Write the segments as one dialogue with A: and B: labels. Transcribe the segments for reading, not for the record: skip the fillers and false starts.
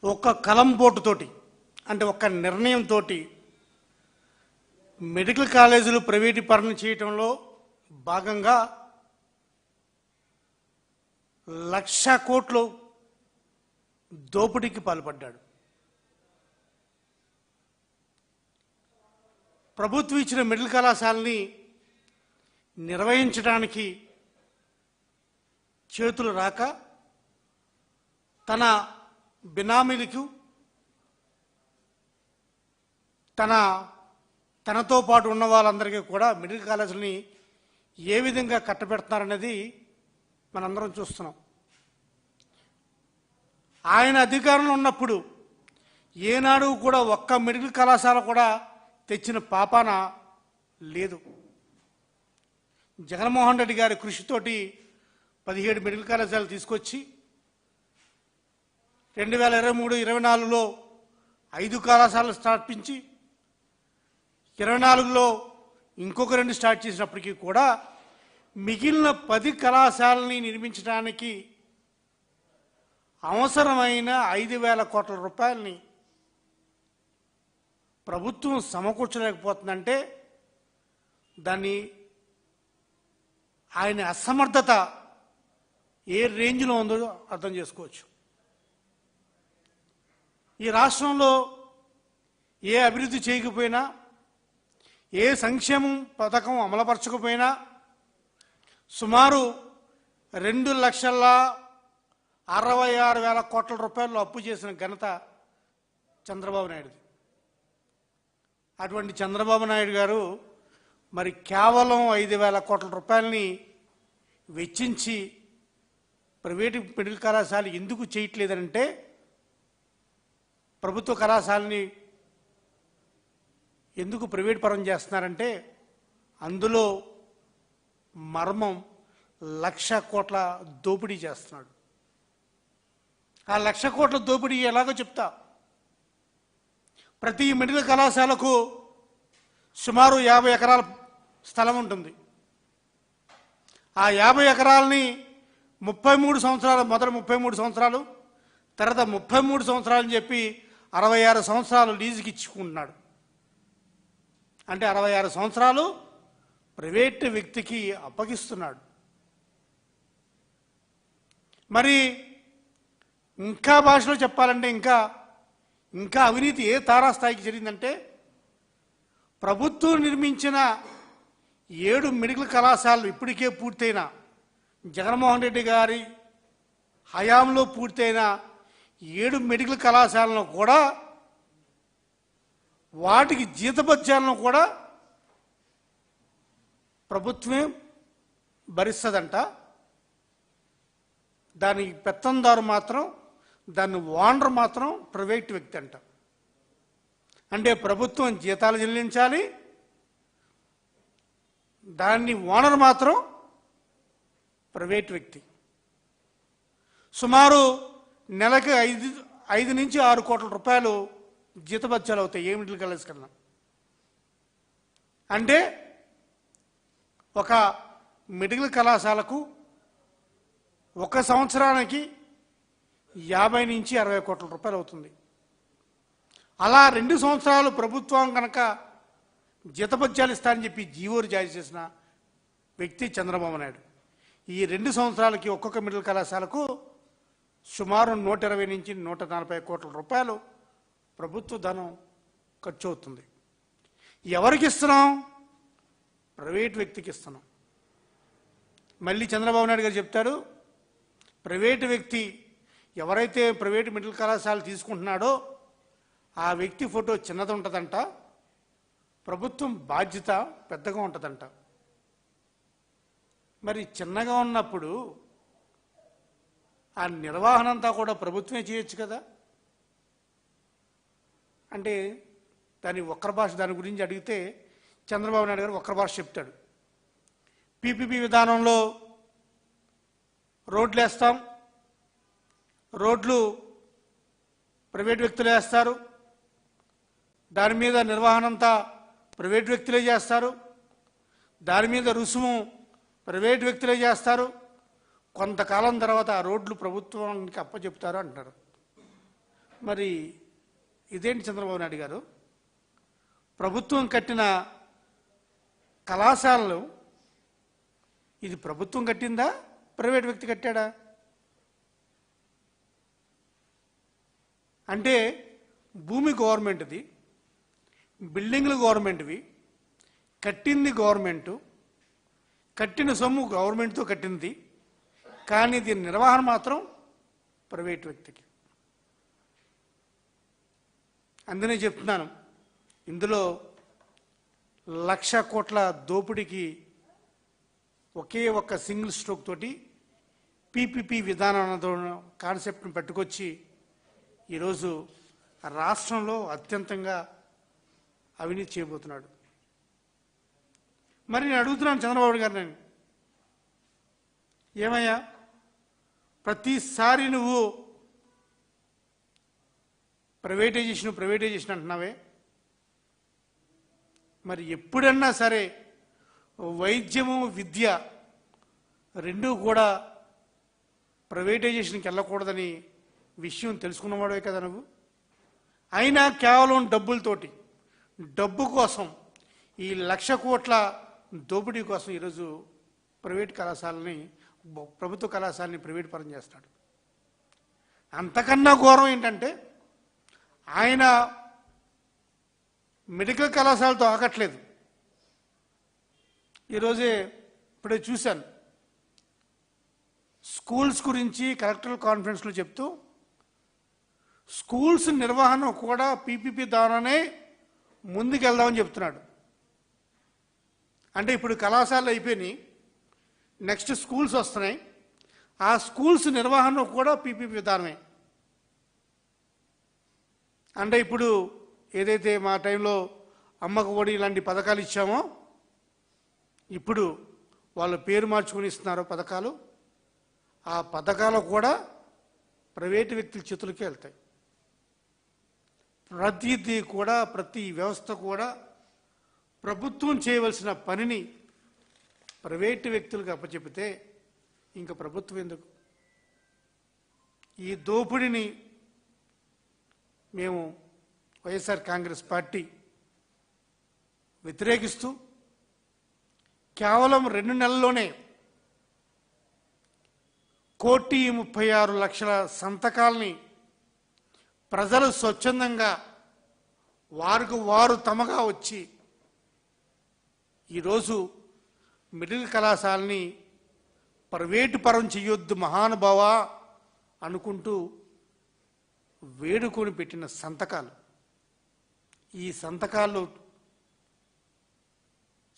A: ఒక కలంపోటుతోటి అంటే ఒక నిర్ణయంతో మెడికల్ కాలేజీలు ప్రైవేటీకరణ చేయటంలో భాగంగా 1,00,000 కోట్లు దోపిడీకి పాల్పడ్డాడు. ప్రభుత్వం ఇచ్చిన మెడికల్ కళాశాలని నిర్వహించడానికి చేతులు రాక తన బినామీలకు తనతో పాటు ఉన్న వాళ్ళందరికీ కూడా మెడికల్ కాలేజీలని ఏ విధంగా కట్టబెడుతున్నారనేది మనందరం చూస్తున్నాం. ఆయన అధికారంలో ఉన్నప్పుడు ఏనాడు కూడా ఒక్క మెడికల్ కళాశాల కూడా తెచ్చిన పాపాన లేదు. జగన్మోహన్ రెడ్డి గారి కృషితోటి 17 మెడికల్ కళాశాలలు తీసుకొచ్చి 2023-24లో 5 కళాశాలలు స్థాపించి 24లో ఇంకొక 2 స్టార్ట్ చేసినప్పటికీ కూడా మిగిలిన 10 కళాశాలని నిర్మించడానికి అవసరమైన 5,000 కోట్ల రూపాయలని ప్రభుత్వం సమకూర్చలేకపోతుందంటే దాన్ని ఆయన అసమర్థత ఏ రేంజ్లో ఉందో అర్థం చేసుకోవచ్చు. ఈ రాష్ట్రంలో ఏ అభివృద్ధి చేయకపోయినా, ఏ సంక్షేమం పథకం అమలుపరచకపోయినా సుమారు 2,66,000 కోట్ల రూపాయలు అప్పు చేసిన ఘనత చంద్రబాబు నాయుడుది. అటువంటి చంద్రబాబు నాయుడు గారు మరి కేవలం 5,000 కోట్ల రూపాయలని వెచ్చించి ప్రైవేటు మెడికల్ కళాశాల ఎందుకు చేయట్లేదంటే ప్రభుత్వ కళాశాలని ఎందుకు ప్రైవేట్ పరం చేస్తున్నారంటే అందులో మర్మం 1,00,000 కోట్ల దోపిడీ చేస్తున్నాడు. ఆ 1,00,000 కోట్ల దోపిడీ ఎలాగో చెప్తా. ప్రతి మెడికల్ కళాశాలకు సుమారు 50 ఎకరాల స్థలం ఉంటుంది. ఆ 50 ఎకరాలని 33 సంవత్సరాలు, మొదట 33 సంవత్సరాలు, తర్వాత 33 సంవత్సరాలు అని చెప్పి 66 సంవత్సరాలు లీజుకి ఇచ్చుకుంటున్నాడు. అంటే 66 సంవత్సరాలు ప్రైవేట్ వ్యక్తికి అప్పగిస్తున్నాడు. మరి ఇంకా భాషలో చెప్పాలంటే ఇంకా అవినీతి ఏ తారాస్థాయికి జరిగిందంటే ప్రభుత్వం నిర్మించిన 7 మెడికల్ కళాశాలలు ఇప్పటికే పూర్తయిన, జగన్మోహన్ రెడ్డి గారి హయాంలో పూర్తయిన 7 మెడికల్ కళాశాలను కూడా వాటికి జీతభత్యాలను కూడా ప్రభుత్వమే భరిస్తుందంట. దానికి పెత్తందారు మాత్రం, దాన్ని ఓనర్ మాత్రం ప్రైవేట్ వ్యక్తి అంట. అంటే ప్రభుత్వం జీతాలు చెల్లించాలి, దాన్ని ఓనర్ మాత్రం ప్రైవేట్ వ్యక్తి. సుమారు నెలకి 5 నుంచి 6 కోట్ల రూపాయలు జీతభత్యాలు అవుతాయి ఏ మెడికల్ కాలేజ్ కన్నా. అంటే ఒక మెడికల్ కళాశాలకు ఒక సంవత్సరానికి 50 నుంచి 60 కోట్ల రూపాయలు అవుతుంది. అలా 2 సంవత్సరాలు ప్రభుత్వం కనుక జీతభత్యాలు ఇస్తారని చెప్పి జీవోలు జారీ చేసిన వ్యక్తి చంద్రబాబు నాయుడు. ఈ 2 సంవత్సరాలకి ఒక్కొక్క మెడికల్ కళాశాలకు సుమారు 120 నుంచి 140 కోట్ల రూపాయలు ప్రభుత్వ ధనం ఖర్చు అవుతుంది. ఎవరికి ఇస్తున్నాం? ప్రైవేట్ వ్యక్తికి ఇస్తున్నాం. మళ్ళీ చంద్రబాబు నాయుడు గారు చెప్తారు, ప్రైవేటు వ్యక్తి ఎవరైతే ప్రైవేటు మెడికల్ కళాశాల తీసుకుంటున్నాడో ఆ వ్యక్తి ఫోటో చిన్నది ఉంటుందంట, ప్రభుత్వం బాధ్యత పెద్దగా ఉంటుందంట. మరి చిన్నగా ఉన్నప్పుడు ఆ నిర్వహణ అంతా కూడా ప్రభుత్వమే చేయొచ్చు కదా. అంటే దాని వక్ర భాష, దాని గురించి అడిగితే చంద్రబాబు నాయుడు గారు వక్ర భాష చెప్తాడు. పీపీపీ విధానంలో రోడ్లు వేస్తాం, రోడ్లు ప్రైవేట్ వ్యక్తులు వేస్తారు, దాని మీద నిర్వహణ అంతా ప్రైవేట్ వ్యక్తులే చేస్తారు, దాని మీద రుసుము ప్రైవేట్ వ్యక్తులే చేస్తారు, కొంతకాలం తర్వాత ఆ రోడ్లు ప్రభుత్వానికి అప్పచెప్తారు అంటారు. మరి ఇదేంటి చంద్రబాబు నాయుడు గారు, ప్రభుత్వం కట్టిన కళాశాలలు ఇది ప్రభుత్వం కట్టిందా, ప్రైవేట్ వ్యక్తి కట్టాడా? అంటే భూమి గవర్నమెంట్ది, బిల్డింగ్లు గవర్నమెంట్వి, కట్టింది గవర్నమెంటు, కట్టిన సొమ్ము గవర్నమెంట్తో కట్టింది, కానీ దీని నిర్వహణ మాత్రం ప్రైవేట్ వ్యక్తికి. అందునే చెప్తున్నాను, ఇందులో 1,00,000 కోట్ల దోపిడీకి ఒకే ఒక్క సింగిల్ స్ట్రోక్ తోటి పీపీపీ విధానంతో కాన్సెప్ట్ని పట్టుకొచ్చి ఈరోజు రాష్ట్రంలో అత్యంతంగా అవినీతి చేయబోతున్నాడు. మరి నేను అడుగుతున్నాను చంద్రబాబు గారిని, ఏమయ్యా ప్రతిసారి నువ్వు ప్రైవేటైజేషన్ అంటున్నావే, మరి ఎప్పుడన్నా సరే వైద్యము విద్య రెండూ కూడా ప్రైవేటైజేషన్కి వెళ్ళకూడదని విషయం తెలుసుకున్నవాడే కదా నువ్వు. అయినా కేవలం డబ్బులతోటి, డబ్బు కోసం, ఈ 1,00,000 కోట్ల దోపిడీ కోసం ఈరోజు ప్రైవేట్ కళాశాలని, ప్రభుత్వ కళాశాలని ప్రైవేట్ పరం చేస్తాడు. అంతకన్నా ఘోరం ఏంటంటే ఆయన మెడికల్ కళాశాలతో ఆగట్లేదు. ఈరోజే ఇప్పుడే చూశాను, స్కూల్స్ గురించి కలెక్టరల్ కాన్ఫరెన్స్లో చెప్తూ స్కూల్స్ నిర్వహణ కూడా పీపీపీ ద్వారానే ముందుకెళ్దామని చెప్తున్నాడు. అంటే ఇప్పుడు కళాశాలలు అయిపోయినాయి, నెక్స్ట్ స్కూల్స్ వస్తున్నాయి, ఆ స్కూల్స్ నిర్వహణ కూడా పీపీపీ విధానమే. అంటే ఇప్పుడు ఏదైతే మా టైంలో అమ్మకు ఒడి ఇలాంటి పథకాలు ఇచ్చామో, ఇప్పుడు వాళ్ళ పేరు మార్చుకొని ఇస్తున్నారో పథకాలు, ఆ పథకాలు కూడా ప్రైవేటు వ్యక్తుల చేతులకే వెళ్తాయి. ప్రతిదీ కూడా, ప్రతి వ్యవస్థ కూడా ప్రభుత్వం చేయవలసిన పనిని ప్రైవేటు వ్యక్తులకు అప్పచెపితే ఇంకా ప్రభుత్వం ఎందుకు? ఈ దోపిడీని మేము వైఎస్ఆర్ కాంగ్రెస్ పార్టీ వ్యతిరేకిస్తూ కేవలం 2 నెలల్లోనే 1,36,00,000 సంతకాల్ని ప్రజలు స్వచ్ఛందంగా వారికి వారు తమగా వచ్చి ఈరోజు మిడిల్ కళాశాలని ప్రైవేటు పరం చేయొద్దు మహానుభావ అనుకుంటూ వేడుకొని పెట్టిన సంతకాలు. ఈ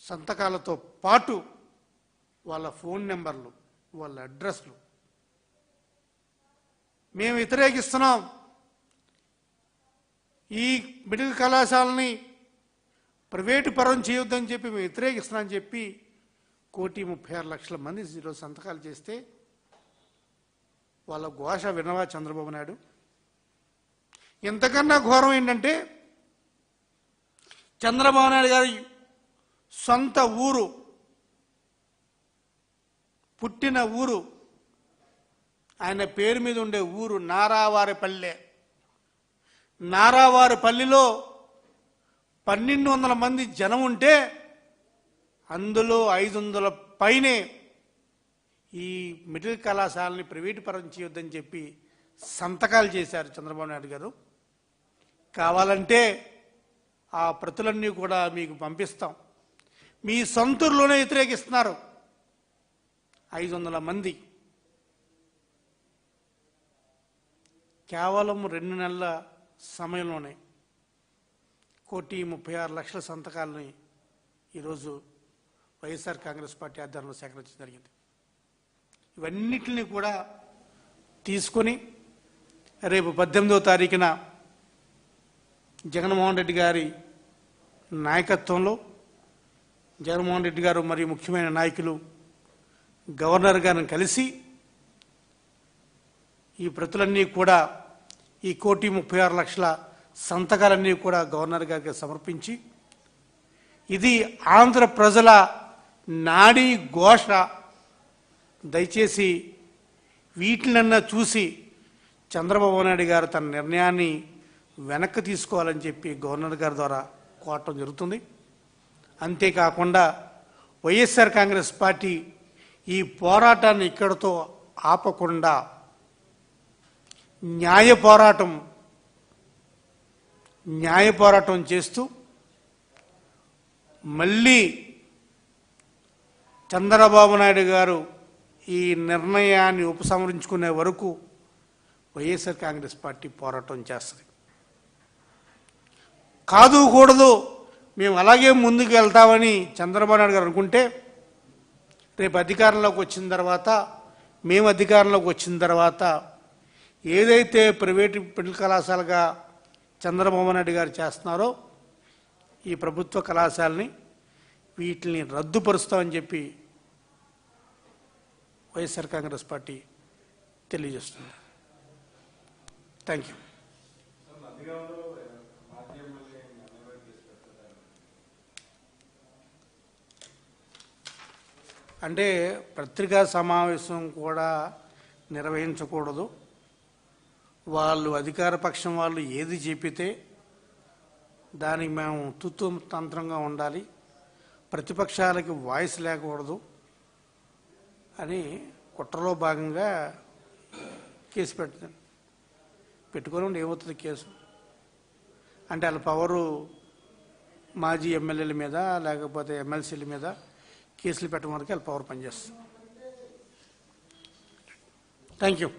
A: సంతకాలతో పాటు వాళ్ళ ఫోన్ నెంబర్లు, వాళ్ళ అడ్రస్లు. మేము వ్యతిరేకిస్తున్నాం, ఈ మిడిల్ కళాశాలని ప్రైవేటు పరం చేయొద్దని చెప్పి మేము వ్యతిరేకిస్తున్నామని చెప్పి 1,36,00,000 మంది ఈరోజు సంతకాలు చేస్తే వాళ్ళ ఘోష వినవా చంద్రబాబు నాయుడు? ఇంతకన్నా ఘోరం ఏంటంటే చంద్రబాబు నాయుడు గారి సొంత ఊరు, పుట్టిన ఊరు, ఆయన పేరు మీద ఉండే ఊరు నారావారిపల్లె. నారావారిపల్లిలో 1,200 మంది జనం ఉంటే అందులో 500 పైనే ఈ మిడిల్ కళాశాలని ప్రైవేటు పరం చేయొద్దని చెప్పి సంతకాలు చేశారు చంద్రబాబు నాయుడు గారు. కావాలంటే ఆ ప్రతులన్నీ కూడా మీకు పంపిస్తాం. మీ సొంతూరులోనే వ్యతిరేకిస్తున్నారు 500 మంది. కేవలం 2 నెలల సమయంలోనే 1,36,00,000 సంతకాలని ఈరోజు వైఎస్ఆర్ కాంగ్రెస్ పార్టీ ఆధ్వర్యంలో సేకరించడం జరిగింది. ఇవన్నిటిని కూడా తీసుకొని రేపు 18వ తారీఖున జగన్మోహన్ రెడ్డి గారి నాయకత్వంలో జగన్మోహన్ రెడ్డి గారు మరియు ముఖ్యమైన నాయకులు గవర్నర్ గారిని కలిసి ఈ ప్రతులన్నీ కూడా, ఈ 1,36,00,000 సంతకాలన్నీ కూడా గవర్నర్ గారికి సమర్పించి, ఇది ఆంధ్ర ప్రజల నాడీ ఘోష, దయచేసి వీటినన్నా చూసి చంద్రబాబు నాయుడు గారు తన నిర్ణయాన్ని వెనక్కి తీసుకోవాలని చెప్పి గవర్నర్ గారి ద్వారా కోరటం జరుగుతుంది. అంతేకాకుండా వైఎస్ఆర్ కాంగ్రెస్ పార్టీ ఈ పోరాటాన్ని ఇక్కడితో ఆపకుండా న్యాయ పోరాటం చేస్తూ మళ్ళీ చంద్రబాబు నాయుడు గారు ఈ నిర్ణయాన్ని ఉపసంహరించుకునే వరకు వైఎస్ఆర్ కాంగ్రెస్ పార్టీ పోరాటం చేస్తుంది. కాదు కూడదు మేము అలాగే ముందుకు వెళ్తామని చంద్రబాబు నాయుడు గారు అనుకుంటే రేపు అధికారంలోకి వచ్చిన తర్వాత ఏదైతే ప్రైవేటు మెడికల్ కళాశాలగా చంద్రబాబు నాయుడు గారు చేస్తున్నారో ఈ ప్రభుత్వ కళాశాలని వీటిని రద్దుపరుస్తామని చెప్పి వైఎస్ఆర్ కాంగ్రెస్ పార్టీ తెలియజేస్తుంది. Thank you. అంటే పత్రికా సమావేశం కూడా నిర్వహించకూడదు. వాళ్ళు అధికార పక్షం వాళ్ళు ఏది చెప్పితే దానికి మేము తుత్తు తంత్రంగా ఉండాలి, ప్రతిపక్షాలకి వాయిస్ లేకూడదు అని కుట్రలో భాగంగా కేసు పెట్టుకొని ఏమవుతుంది కేసు అంటే వాళ్ళ పవరు మాజీ ఎమ్మెల్యేల మీద లేకపోతే ఎమ్మెల్సీల మీద కేసులు పెట్టడం వరకు వాళ్ళ పవర్ పనిచేస్తుంది. Thank you.